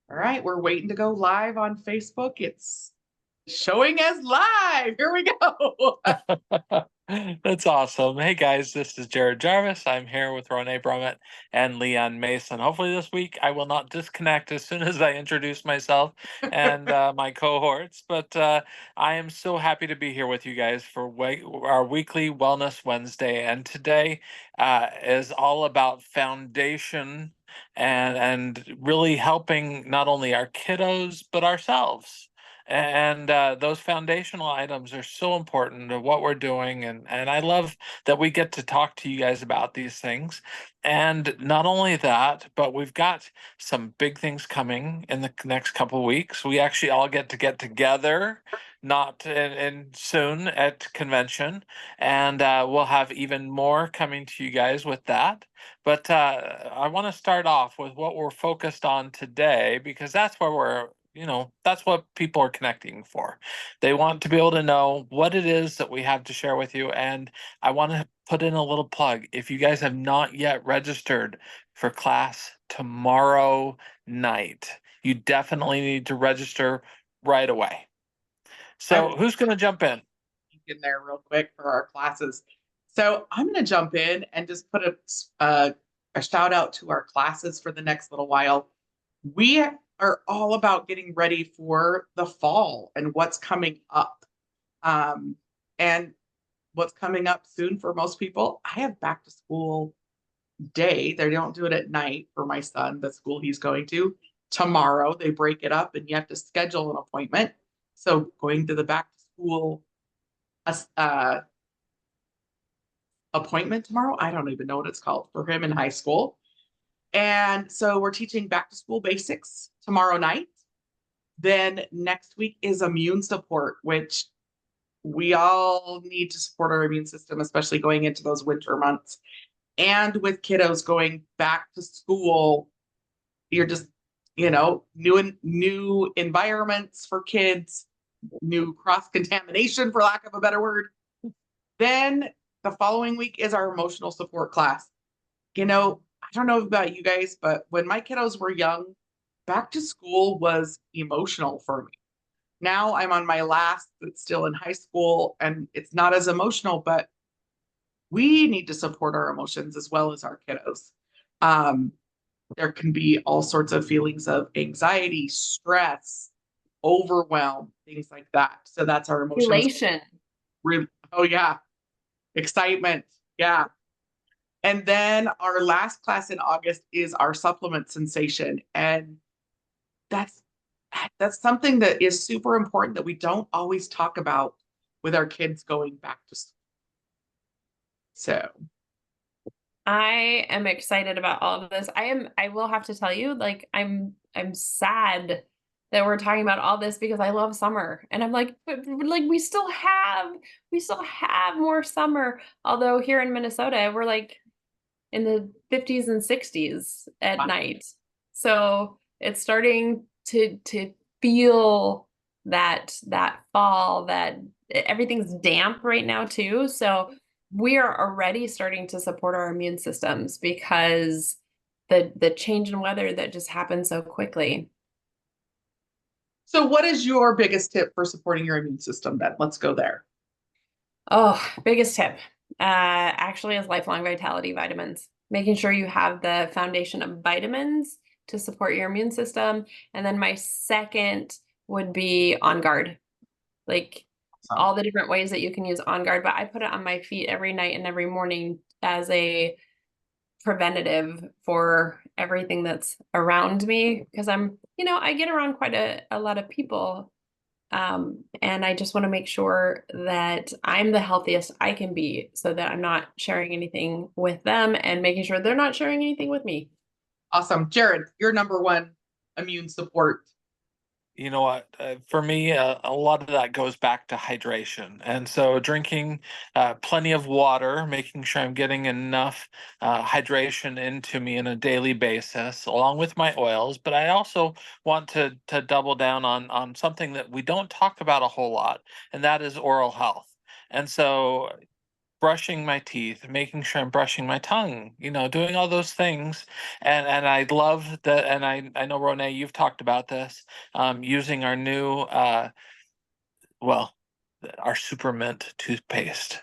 All right, we're waiting to go live on Facebook. It's showing as live. Here we go. That's awesome. Hey guys, this is Jared Jarvis. I'm here with Ronai Brumett and Leon Mason. Hopefully, this week I will not disconnect as soon as I introduce myself and my cohorts. But I am so happy to be here with you guys for our weekly Wellness Wednesday. And today is all about foundation and really helping not only our kiddos but ourselves. And those foundational items are so important to what we're doing. And I love that we get to talk to you guys about these things. And not only that, but we've got some big things coming in the next couple of weeks. We actually all get together, not in soon at convention. And we'll have even more coming to you guys with that. But I want to start off with what we're focused on today, because that's where that's what people are connecting for. They want to be able to know what it is that we have to share with you. And I want to put in a little plug. If you guys have not yet registered for class tomorrow night, you definitely need to register right away. I'm So who's going to jump in? in there real quick for our classes. So I'm going to jump in and just put a shout out to our classes for the next little while. We are all about getting ready for the fall and what's coming up. And what's coming up soon for most people, I have back to school day. They don't do it at night for my son, the school he's going to. Tomorrow, they break it up and you have to schedule an appointment. So, going to the back to school uh, appointment tomorrow, I don't even know what it's called for him in high school. And so, we're teaching back to school basics tomorrow night. Then next week is immune support, which we all need to support our immune system, especially going into those winter months. And with kiddos going back to school, you're just, new environments for kids, new cross contamination, for lack of a better word. Then the following week is our emotional support class. I don't know about you guys, but when my kiddos were young, back to school was emotional for me. Now I'm on my last, that's still in high school, and it's not as emotional, but we need to support our emotions as well as our kiddos. Um, there can be all sorts of feelings of anxiety, stress, overwhelm, things like that. So that's our emotions. Elation. Oh, yeah. Excitement. Yeah. And then our last class in August is our supplement sensation. And that's that's something that is super important that we don't always talk about with our kids going back to school. So I am excited about all of this. I will have to tell you, like, I'm sad that we're talking about all this because I love summer. And I'm like, but like we still have more summer. Although here in Minnesota, we're like in the 50s and 60s at night. So it's starting to feel that fall, that everything's damp right now too. So we are already starting to support our immune systems because the change in weather that just happens so quickly. So, what is your biggest tip for supporting your immune system then? Let's go there. Oh, biggest tip actually is lifelong vitality vitamins. Making sure you have the foundation of vitamins to support your immune system. And then my second would be On Guard. Like all the different ways that you can use On Guard, but I put it on my feet every night and every morning as a preventative for everything that's around me because I get around quite a lot of people. And I just want to make sure that I'm the healthiest I can be so that I'm not sharing anything with them and making sure they're not sharing anything with me. Awesome. Jared, your number one immune support. You know what? For me, a lot of that goes back to hydration. And so drinking plenty of water, making sure I'm getting enough hydration into me on a daily basis, along with my oils. But I also want to double down on something that we don't talk about a whole lot, and that is oral health. And so brushing my teeth, making sure I'm brushing my tongue, doing all those things. And I love that. And I know, Ronai, you've talked about this, using our new, well, our super mint toothpaste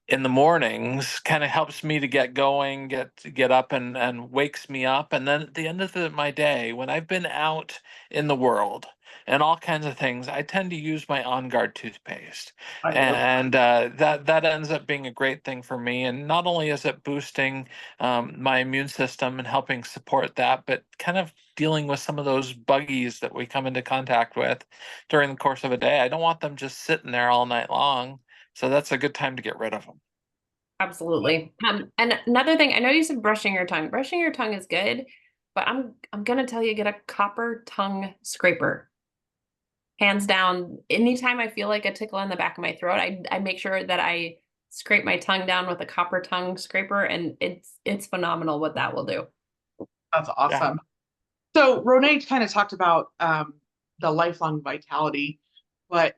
in the mornings kind of helps me to get going, get up, and wakes me up. And then at the end of my day, when I've been out in the world and all kinds of things, I tend to use my On Guard toothpaste, I love and that ends up being a great thing for me. And not only is it boosting my immune system and helping support that, but kind of dealing with some of those buggies that we come into contact with during the course of a day. I don't want them just sitting there all night long. So that's a good time to get rid of them. Absolutely. And another thing, I know you said brushing your tongue. Brushing your tongue is good, but I'm gonna tell you, get a copper tongue scraper. Hands down, anytime I feel like a tickle in the back of my throat, I make sure that I scrape my tongue down with a copper tongue scraper, and it's phenomenal what that will do. That's awesome. So Ronai kind of talked about the lifelong vitality, but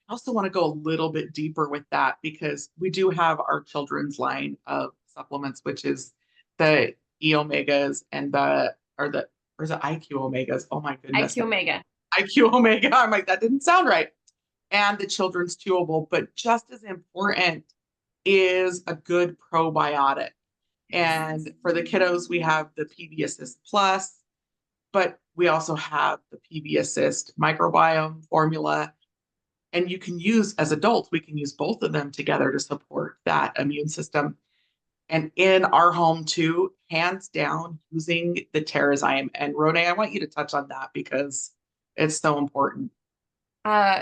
I also want to go a little bit deeper with that because we do have our children's line of supplements, which is the E omegas and or is it IQ omegas? Oh my goodness. IQ Omega. IQ omega. I'm like, that didn't sound right. And the children's chewable, but just as important is a good probiotic. And for the kiddos, we have the PB Assist Plus, but we also have the PB Assist microbiome formula. And you can use, as adults, we can use both of them together to support that immune system. And in our home too, hands down, using the Terrazyme. And Ronai, I want you to touch on that because it's so important.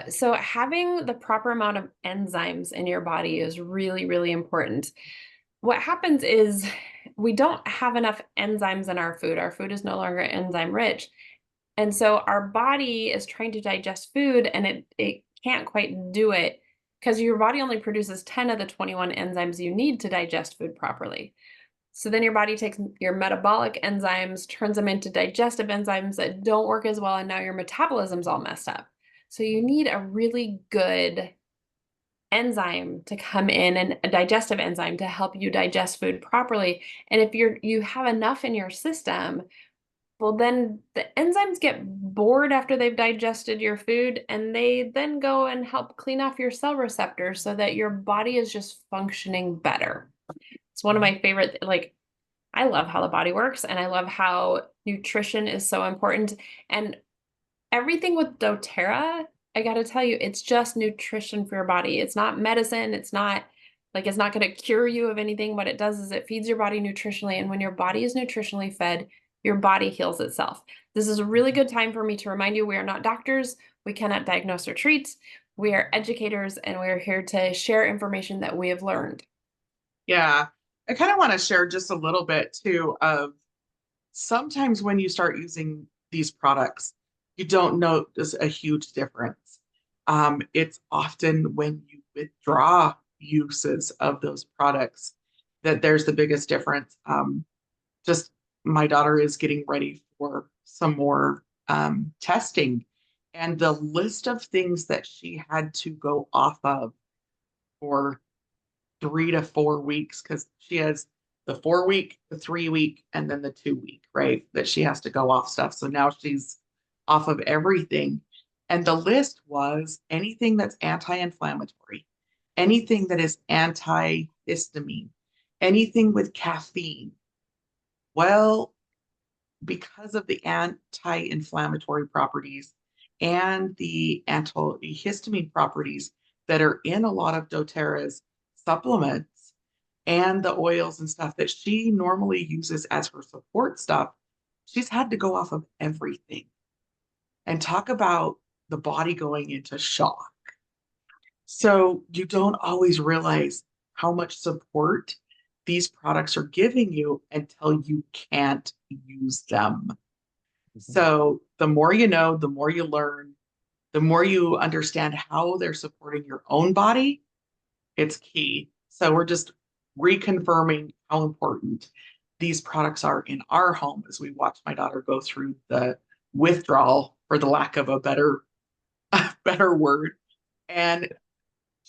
So having the proper amount of enzymes in your body is really, really important. What happens is we don't have enough enzymes in our food. Our food is no longer enzyme rich. And so our body is trying to digest food, and it can't quite do it because your body only produces 10 of the 21 enzymes you need to digest food properly. So then your body takes your metabolic enzymes, turns them into digestive enzymes that don't work as well, and now your metabolism's all messed up. So you need a really good enzyme to come in, and a digestive enzyme to help you digest food properly. And if you have enough in your system, well, then the enzymes get bored after they've digested your food, and they then go and help clean off your cell receptors so that your body is just functioning better. It's one of my favorite, like, I love how the body works, and I love how nutrition is so important. And everything with doTERRA, I got to tell you, it's just nutrition for your body. It's not medicine. It's not going to cure you of anything. What it does is it feeds your body nutritionally. And when your body is nutritionally fed, your body heals itself. This is a really good time for me to remind you, we are not doctors. We cannot diagnose or treat. We are educators, and we are here to share information that we have learned. Yeah. I kind of want to share just a little bit too of sometimes when you start using these products, you don't notice a huge difference. It's often when you withdraw uses of those products that there's the biggest difference. Just my daughter is getting ready for some more testing, and the list of things that she had to go off of for 3 to 4 weeks, because she has the 4 week, the 3 week, and then the 2 week, right? That she has to go off stuff. So now she's off of everything. And the list was anything that's anti-inflammatory, anything that is antihistamine, anything with caffeine. Well, because of the anti-inflammatory properties and the antihistamine properties that are in a lot of doTERRA's supplements and the oils and stuff that she normally uses as her support stuff, she's had to go off of everything. And talk about the body going into shock. So you don't always realize how much support these products are giving you until you can't use them. So the more you know, the more you learn, the more you understand how they're supporting your own body, it's key. So we're just reconfirming how important these products are in our home as we watch my daughter go through the withdrawal, for the lack of a better word. And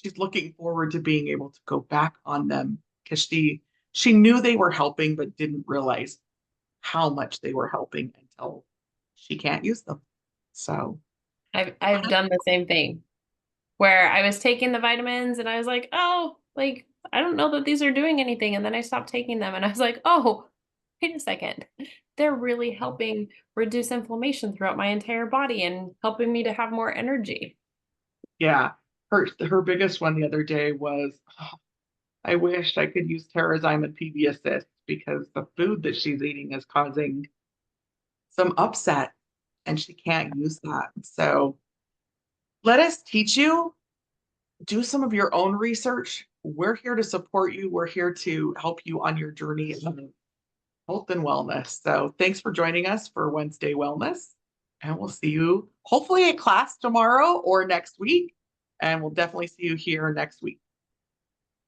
she's looking forward to being able to go back on them because she knew they were helping, but didn't realize how much they were helping until she can't use them. So I've done the same thing where I was taking the vitamins and I was like, oh, like I don't know that these are doing anything. And then I stopped taking them and I was like, oh, wait a second. They're really helping reduce inflammation throughout my entire body and helping me to have more energy. yeah, her biggest one the other day was, "Oh, I wish I could use Terrazyme and PB Assist because the food that she's eating is causing some upset and she can't use that." So let us teach you, do some of your own research. We're here to support you. We're here to help you on your journey of health and wellness. So thanks for joining us for Wednesday Wellness. And we'll see you hopefully at class tomorrow or next week. And we'll definitely see you here next week.